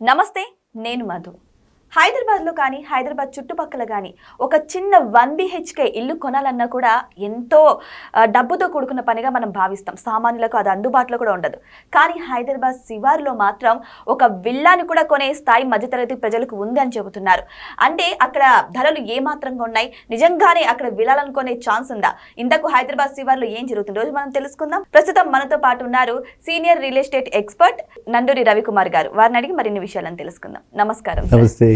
నమస్తే, నేను మధు. హైదరాబాద్లో కానీ హైదరాబాద్ చుట్టుపక్కల కానీ ఒక చిన్న 1 BHK ఇల్లు కొనాలన్నా కూడా ఎంతో డబ్బుతో కూడుకున్న పనిగా మనం భావిస్తాం. సామాన్యులకు అది అందుబాటులో కూడా ఉండదు. కానీ హైదరాబాద్ శివారులో మాత్రం ఒక విల్లాని కూడా కొనే స్థాయి మధ్యతరగతి ప్రజలకు ఉంది అని చెబుతున్నారు. అంటే అక్కడ ధరలు ఏమాత్రంగా ఉన్నాయి, నిజంగానే అక్కడ విల్లాలను కొనే ఛాన్స్ ఉందా? ఇంతకు హైదరాబాద్ శివారులో ఏం జరుగుతుంది రోజు మనం తెలుసుకుందాం. ప్రస్తుతం మనతో పాటు ఉన్నారు senior real estate expert Nanduri Ravikumar గారు. వారిని అడిగి మరిన్ని విషయాలను తెలుసుకుందాం. నమస్కారం. నమస్తే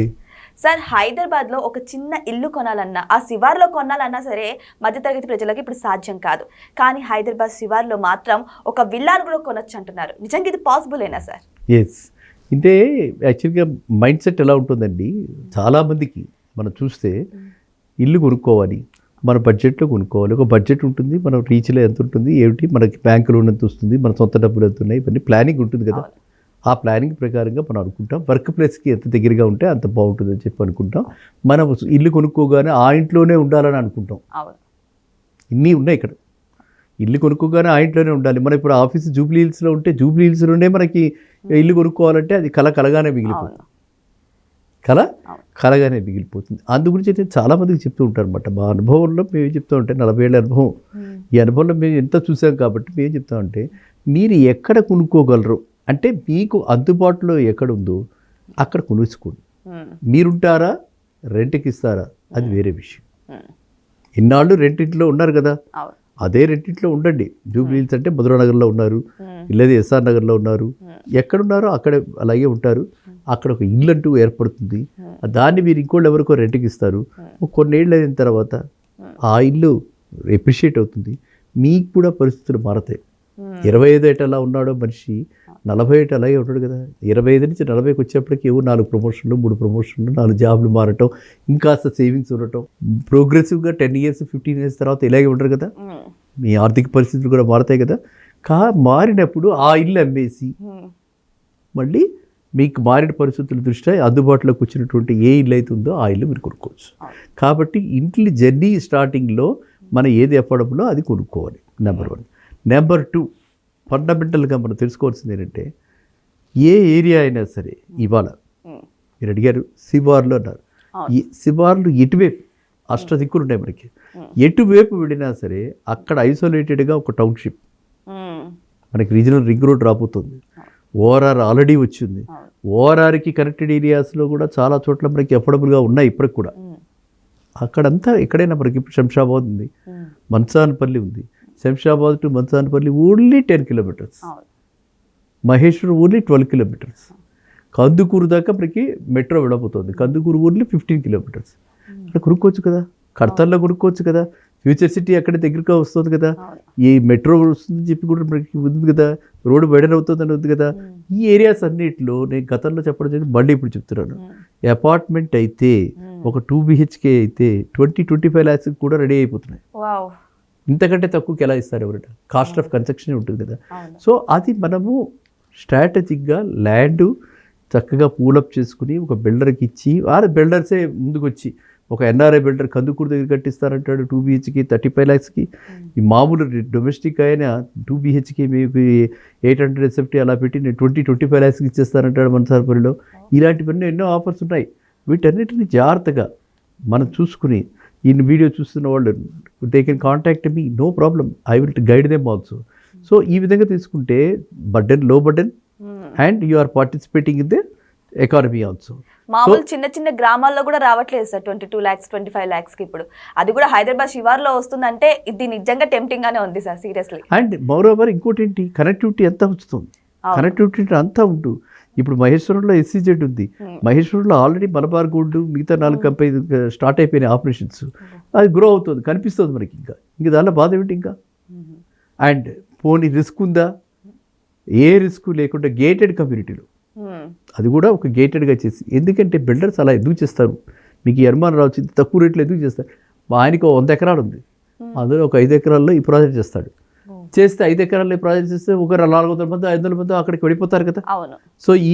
సార్, హైదరాబాద్ లో ఒక చిన్న ఇల్లు కొనాలన్నా, ఆ శివార్లో కొనాలన్నా సరే మధ్యతరగతి ప్రజలకు ఇప్పుడు సాధ్యం కాదు. కానీ హైదరాబాద్ శివార్లో మాత్రం ఒక విల్లాను కూడా కొనొచ్చు అంటున్నారు. నిజంగా ఇది పాసిబులేనా సార్? ఎస్, అంటే యాక్చువల్గా మైండ్ సెట్ ఎలా ఉంటుందండి, చాలామందికి మనం చూస్తే ఇల్లు కొనుక్కోవాలి, మన బడ్జెట్లో కొనుక్కోవాలి. ఒక బడ్జెట్ ఉంటుంది, మన రీచ్లో ఎంత ఉంటుంది, ఏమిటి మనకి బ్యాంకు లోన్ ఎంత వస్తుంది, మన సొంత డబ్బులు ఎంత ఉన్నాయి, ఇవన్నీ ప్లానింగ్ ఉంటుంది కదా. ఆ ప్లానింగ్ ప్రకారంగా మనం అనుకుంటాం వర్క్ ప్లేస్కి ఎంత దగ్గరగా ఉంటే అంత బాగుంటుందని చెప్పి అనుకుంటాం. మనం ఇల్లు కొనుక్కోగానే ఆ ఇంట్లోనే ఉండాలని అనుకుంటాం. ఇన్ని ఉన్నాయి ఇక్కడ. ఇల్లు కొనుక్కోగానే ఆ ఇంట్లోనే ఉండాలి. మనం ఇప్పుడు ఆఫీస్ జూబ్లీ హిల్స్లో ఉంటే జూబ్లీ హిల్స్లోనే మనకి ఇల్లు కొనుక్కోవాలంటే అది కలగానే మిగిలిపోతుంది. కలగానే మిగిలిపోతుంది. అందు గురించి అయితే చాలామందికి చెప్తూ ఉంటారు అనమాట. మా అనుభవంలో మేము ఏం చెప్తా ఉంటే 40 ఏళ్ళ అనుభవం. ఈ అనుభవంలో మేము ఎంత చూసాం కాబట్టి మేము చెప్తామంటే మీరు ఎక్కడ కొనుక్కోగలరు అంటే మీకు అందుబాటులో ఎక్కడుందో అక్కడ కొనుక్కోండి. మీరుంటారా, రెంట్కి ఇస్తారా, అది వేరే విషయం. ఇన్నాళ్ళు రెంటింట్లో ఉన్నారు కదా, అదే రెంటింట్లో ఉండండి. జూబ్లీ హిల్స్ అంటే మధురానగర్లో ఉన్నారు, లేదా ఎస్ఆర్ నగర్లో ఉన్నారు, ఎక్కడున్నారో అక్కడే అలాగే ఉంటారు. అక్కడ ఒక ఇల్లు అంటూ ఏర్పడుతుంది. దాన్ని మీరు ఇంకోళ్ళు ఎవరికో రెంట్కి ఇస్తారు. కొన్నేళ్ళు అయిన తర్వాత ఆ ఇల్లు ఎప్రిషియేట్ అవుతుంది, మీకు కూడా పరిస్థితులు మారతాయి. 25 ఏట అలా ఉన్నాడో మనిషి 40 ఏట అలాగే ఉంటాడు కదా. 25 నుంచి 40కి వచ్చేప్పటికి ఏవో 4 ప్రమోషన్లు 3 ప్రమోషన్లు 4 జాబ్లు మారటం, ఇంకాస్త సేవింగ్స్ ఉండటం, ప్రోగ్రెసివ్గా 10 ఇయర్స్ 15 ఇయర్స్ తర్వాత ఇలాగే ఉంటారు కదా. మీ ఆర్థిక పరిస్థితులు కూడా మారతాయి కదా. మారినప్పుడు ఆ ఇల్లు అమ్మేసి మళ్ళీ మీకు మారిన పరిస్థితుల దృష్ట్యా అందుబాటులోకి వచ్చినటువంటి ఏ ఇల్లు అయితే ఉందో ఆ ఇల్లు మీరు కొనుక్కోవచ్చు. కాబట్టి ఇంటి జర్నీ స్టార్టింగ్లో మనం ఏది ఎప్పడంలో అది కొనుక్కోవాలి. నెంబర్ 1. నెంబర్ 2, ఫండమెంటల్గా మనం తెలుసుకోవాల్సింది ఏంటంటే ఏ ఏరియా అయినా సరే ఇవాళ మీరు అడిగారు శివార్లు అన్నారు. ఈ శివార్లు ఎటువైపు అష్టదిక్కులు ఉన్నాయి మనకి. ఎటువైపు వెళ్ళినా సరే అక్కడ ఐసోలేటెడ్గా ఒక టౌన్షిప్ మనకి రీజనల్ రింగ్ రోడ్ రాబోతుంది. ఓఆర్ఆర్ ఆల్రెడీ వచ్చింది. ఓఆర్ఆర్కి కనెక్టెడ్ ఏరియాస్లో కూడా చాలా చోట్ల మనకి అఫోర్డబుల్గా ఉన్నాయి ఇప్పటికి కూడా. అక్కడంతా ఎక్కడైనా మనకి ఇప్పుడు శంషాబాద్ ఉంది, మన్సాన్పల్లి ఉంది. Shamshabad to Mansanpally only 10 kilometres, Maheshwaram only 12 kilometres, Kandukur దాకా మనకి మెట్రో వెళ్ళబోతుంది. Kandukur only 15 kilometres. అక్కడ కొనుక్కోవచ్చు కదా, కడతాల్లో కొనుక్కోవచ్చు కదా. ఫ్యూచర్ సిటీ అక్కడ దగ్గరగా వస్తుంది కదా. ఈ మెట్రో వస్తుందని చెప్పి కూడా మనకి ఉంది కదా, రోడ్డు వైడన్ అవుతుందని ఉంది కదా. ఈ ఏరియాస్ అన్నిటిలో నేను గతంలో చెప్పడం జరిగింది, మళ్ళీ ఇప్పుడు చెప్తున్నాను. అపార్ట్మెంట్ అయితే ఒక 2 BHK అయితే 20-25 lakhs కూడా రెడీ అయిపోతున్నాయి. ఇంతకంటే తక్కువకి ఎలా ఇస్తారు ఎవరైనా? కాస్ట్ ఆఫ్ కన్స్ట్రక్షన్ ఉంటుంది కదా. సో అది మనము స్ట్రాటజిక్గా ల్యాండ్ చక్కగా పూలప్ చేసుకుని ఒక బిల్డర్కి ఇచ్చి, బిల్డర్సే ముందుకు వచ్చి ఒక NRI బిల్డర్ కందుకూరు దగ్గర కట్టిస్తారంటాడు 2 BHK 35 lakhsకి. ఈ మామూలు డొమెస్టిక్ అయినా 2 BHK మీకు 870 అలా పెట్టి నేను 20-25 lakhsకి ఇచ్చేస్తానంటాడు మన్సాన్పల్లిలో. ఇలాంటివన్నీ ఎన్నో ఆఫర్స్ ఉన్నాయి. వీటన్నిటిని జాగ్రత్తగా మనం చూసుకుని, ఈ వీడియో చూస్తున్న వాళ్ళు they can contact me, no problem, I will guide them also. So ఈ విధంగా తీసుకుంటే low burden and you are participating in the economy also. మామూలు చిన్న చిన్న గ్రామాల్లో కూడా రావట్లేదు సార్ 22 lakhs 25 lakhsకి. ఇప్పుడు అది కూడా హైదరాబాద్ శివార్లో వస్తుందంటే ఇది నిజంగా టెంప్టింగ్ గానే ఉంది sir, seriously. And more over ఇంకోటి ఏంటి, కనెక్టివిటీ ఎంత వస్తుంది. కనెక్టివిటీ అంతా ఉంటుంది. ఇప్పుడు మహేశ్వరంలో SEZ ఉంది. మహేశ్వరంలో ఆల్రెడీ మలబార్ గోల్డ్ మిగతా 4 కంపెనీ స్టార్ట్ అయిపోయినాయి ఆపరేషన్స్. అది గ్రో అవుతుంది, కనిపిస్తుంది మనకి. ఇంకా దానిలో బాధ ఏమిటి ఇంకా? అండ్ పోనీ రిస్క్ ఉందా? ఏ రిస్క్ లేకుండా గేటెడ్ కమ్యూనిటీలో అది కూడా ఒక గేటెడ్గా చేసి, ఎందుకంటే బిల్డర్స్ అలా ఎందుకు చేస్తారు, మీకు ఈ అనుమానం రావచ్చు, తక్కువ రేట్లో ఎందుకు చేస్తారు? ఆయనకు 100 ఎకరాలు ఉంది, అందులో ఒక 5 ఎకరాల్లో ఈ ప్రాజెక్ట్ చేస్తాడు. చేస్తే 5 ఎకరాల్లో ప్రాజెక్ట్ చేస్తే ఒక 400 మంది 500 మంది అక్కడికి వెళ్ళిపోతారు కదా. సో ఈ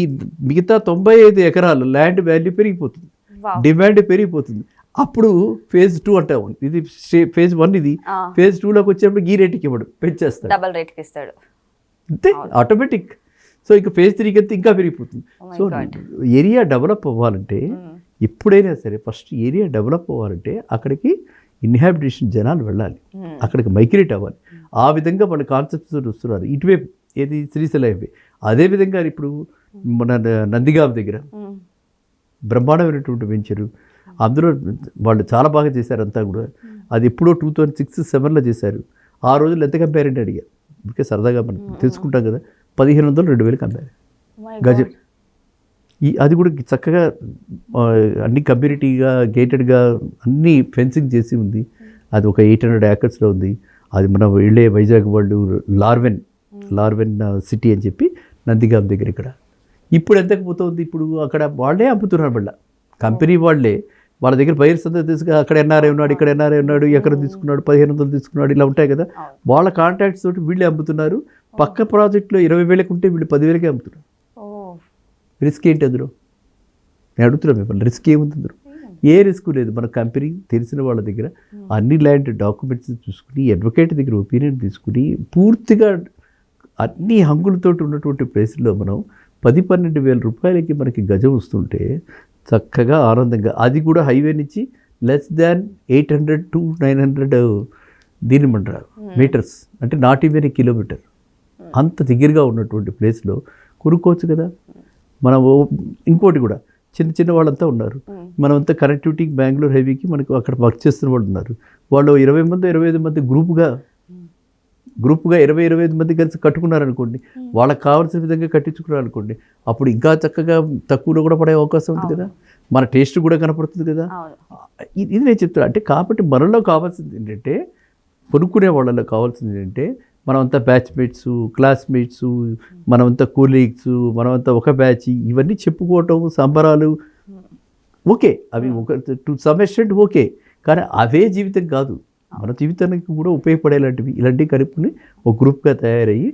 మిగతా 95 ఎకరాలు ల్యాండ్ వాల్యూ పెరిగిపోతుంది, డిమాండ్ పెరిగిపోతుంది. అప్పుడు phase 2 అంటాం. ఇది phase 1, ఇది phase 2లోకి వచ్చేప్పుడు ఈ రేటుకి ఇవ్వడు, పెంచేస్తాడు, డబుల్ రేట్కి ఇస్తాడు, అంతే ఆటోమేటిక్. సో ఇంకా ఫేజ్ 3కి అయితే ఇంకా పెరిగిపోతుంది. Oh my so God. Area develop అవ్వాలంటే ఎప్పుడైనా సరే ఫస్ట్ ఏరియా డెవలప్ అవ్వాలంటే అక్కడికి ఇన్హాబిటేషన్ జనాలు వెళ్ళాలి, అక్కడికి మైగ్రేట్ అవ్వాలి. ఆ విధంగా వాళ్ళ కాన్సెప్ట్స్ వస్తున్నారు ఇటువైపు, ఏది శ్రీశైలం అయిపోయి. అదేవిధంగా ఇప్పుడు మన నందిగామ దగ్గర బ్రహ్మాండమైనటువంటి వెంచరు, అందులో వాళ్ళు చాలా బాగా చేశారు అంతా కూడా. అది ఎప్పుడో 2006-7లో చేశారు. ఆ రోజులు ఎంత కంపారంటే అడిగారు, ఇంకే సరదాగా మనం తెలుసుకుంటాం కదా, 1500-2000 కంపారు గజం. అది కూడా చక్కగా అన్ని కమ్యూనిటీగా గేటెడ్గా అన్ని ఫెన్సింగ్ చేసి ఉంది. అది ఒక 800 ఏకర్స్లో ఉంది. అది మనం వెళ్ళే వైజాగ్ వాళ్ళు లార్వెన్ సిటీ అని చెప్పి నందిగాం దగ్గర ఇక్కడ. ఇప్పుడు ఎంతకు పోతుంది, ఇప్పుడు అక్కడ వాళ్ళే అమ్ముతున్నారు. మళ్ళీ కంపెనీ వాళ్ళే వాళ్ళ దగ్గర బయర్స్ అంతా తీసుకు అక్కడ ఎన్ఆర్ఐ ఉన్నాడు, ఇక్కడ ఎన్ఆర్ఐ ఉన్నాడు, ఎక్కడ తీసుకున్నాడు, 1500 తీసుకున్నాడు, ఇలా ఉంటాయి కదా. వాళ్ళ కాంట్రాక్ట్స్ తోటి వీళ్ళే అమ్ముతున్నారు. పక్క ప్రాజెక్ట్లో 20,000 ఉంటే వీళ్ళు 10,000కే అమ్ముతున్నారు. రిస్క్ ఏంటి అందులో? నేను అడుగుతున్నాను మిమ్మల్ని, రిస్క్ ఏముంది అందులో? ఏ రిస్క్ లేదు. మన కంపెనీ తెలిసిన వాళ్ళ దగ్గర అన్ని ల్యాండ్ డాక్యుమెంట్స్ చూసుకుని, అడ్వకేట్ దగ్గర ఒపీనియన్ తీసుకుని, పూర్తిగా అన్ని హంగులతో ఉన్నటువంటి ప్లేస్లో మనం 10-12 వేల రూపాయలకి మనకి గజం వస్తుంటే చక్కగా ఆనందంగా, అది కూడా హైవే నుంచి లెస్ దాన్ 800 to 900 దీని మంటారు మీటర్స్, అంటే నాట్ ఈవెన్ ఏ కిలోమీటర్, అంత దగ్గరగా ఉన్నటువంటి ప్లేస్లో కొనుక్కోవచ్చు కదా. మనం ఇంకోటి కూడా చిన్న చిన్న వాళ్ళంతా ఉన్నారు. మనమంతా కనెక్టివిటీకి బెంగళూరు హైవేకి మనకు అక్కడ వర్క్ చేస్తున్న వాళ్ళు ఉన్నారు. వాళ్ళు 20 మంది 25 మంది గ్రూప్గా 20-25 మంది కలిసి కట్టుకున్నారనుకోండి, వాళ్ళకి కావాల్సిన విధంగా కట్టించుకున్నారనుకోండి, అప్పుడు ఇంకా చక్కగా తక్కువలో కూడా పడే అవకాశం ఉంది కదా. మన టేస్ట్ కూడా కనపడుతుంది కదా. ఇది నేను చెప్తాను. అంటే కాబట్టి మనలో కావాల్సింది ఏంటంటే, కొనుక్కునే వాళ్ళలో కావాల్సింది ఏంటంటే, మనమంతా బ్యాచ్మేట్స్, క్లాస్మేట్స్, మనమంతా కూలీగ్స్, మనమంతా ఒక బ్యాచ్, ఇవన్నీ చెప్పుకోవటం, సంబరాలు ఓకే, అవి ఒక టు సమ్ ఎక్స్టెంట్ ఓకే, కానీ అవే జీవితం కాదు. మన జీవితానికి కూడా ఉపయోగపడేలాంటివి ఇలాంటివి కలుపుని ఒక గ్రూప్గా తయారయ్యి,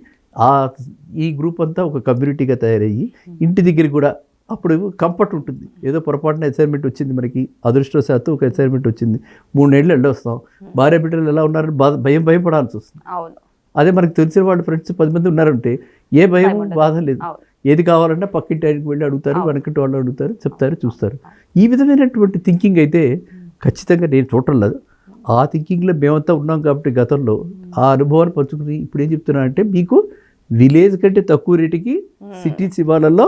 ఈ గ్రూప్ అంతా ఒక కమ్యూనిటీగా తయారయ్యి ఇంటి దగ్గర కూడా అప్పుడు కంఫర్ట్ ఉంటుంది. ఏదో పొరపాటున అసైన్మెంట్ వచ్చింది, మనకి అదృష్టవశాత్తు ఒక అసైన్మెంట్ వచ్చింది, 3 నెలలు వెళ్ళొస్తాం, భార్య బిడ్డలు ఎలా ఉన్నారని భయం పడాల్సి వస్తుంది. అదే మనకు తెలిసిన వాళ్ళు ఫ్రెండ్స్ 10 మంది ఉన్నారంటే ఏ భయం బాధ లేదు. ఏది కావాలన్నా పక్కింటి ఆయనకి వెళ్ళి అడుగుతారు, వెనకటి వాళ్ళు అడుగుతారు, చెప్తారు, చూస్తారు. ఈ విధమైనటువంటి థింకింగ్ అయితే ఖచ్చితంగా నేను చూడటం లేదు. ఆ థింకింగ్లో మేమంతా ఉన్నాం కాబట్టి గతంలో ఆ అనుభవాన్ని పంచుకుని ఇప్పుడు ఏం చెప్తున్నా అంటే, మీకు విలేజ్ కంటే తక్కువ రేటుకి సిటీ శివాలలో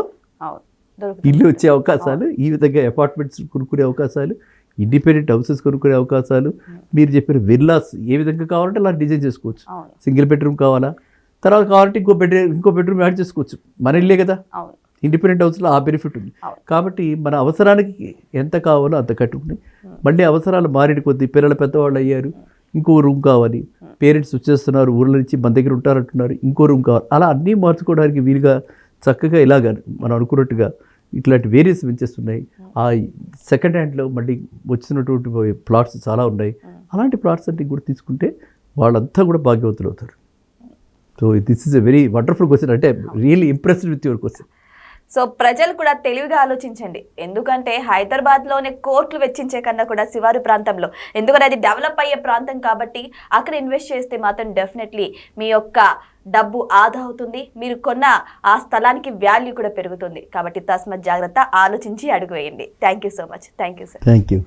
ఇల్లు వచ్చే అవకాశాలు, ఈ విధంగా అపార్ట్మెంట్స్ కొనుక్కునే అవకాశాలు, ఇండిపెండెంట్ హౌసెస్ కొనుక్కునే అవకాశాలు, మీరు చెప్పిన విల్లాస్ ఏ విధంగా కావాలంటే అలా డిజైన్ చేసుకోవచ్చు. సింగిల్ బెడ్రూమ్ కావాలా, తర్వాత కావాలంటే ఇంకో బెడ్రూమ్ యాడ్ చేసుకోవచ్చు. మన ఇల్లే కదా, ఇండిపెండెంట్ హౌస్లో ఆ బెనిఫిట్ ఉంది. కాబట్టి మన అవసరానికి ఎంత కావాలో అంత కట్టుకుని, మళ్ళీ అవసరాలు మారిన కొద్దీ పిల్లలు పెద్దవాళ్ళు అయ్యారు, ఇంకో రూమ్ కావాలి, పేరెంట్స్ వచ్చేస్తున్నారు, ఊళ్ళ నుంచి మన దగ్గర ఉంటారంటున్నారు, ఇంకో రూమ్ కావాలి, అలా అన్నీ మార్చుకోవడానికి వీలుగా చక్కగా ఇలాగ మనం అనుకున్నట్టుగా ఇట్లాంటి వేరియస్ వెంచెస్ ఉన్నాయి. ఆ సెకండ్ హ్యాండ్లో మళ్ళీ వచ్చినటువంటి ప్లాట్స్ చాలా ఉన్నాయి. అలాంటి ప్లాట్స్ అన్ని కూడా తీసుకుంటే వాళ్ళంతా కూడా భాగ్యవంతులు అవుతారు. So this is a very wonderful question. అంటే really impressed with your question. So ప్రజలు కూడా తెలివిగా ఆలోచించండి. ఎందుకంటే హైదరాబాద్లోనే కోట్లు వెచ్చించే కన్నా కూడా శివారు ప్రాంతంలో, ఎందుకంటే అది డెవలప్ అయ్యే ప్రాంతం కాబట్టి అక్కడ ఇన్వెస్ట్ చేస్తే మాత్రం డెఫినెట్లీ మీ యొక్క డబ్బు ఆదా అవుతుంది, మీరు కొన్న ఆ స్థలానికి వాల్యూ కూడా పెరుగుతుంది. కాబట్టి తస్మత్ జాగ్రత్త, ఆలోచించి అడుగు వేయండి. Thank you so much. Thank you sir. Thank you.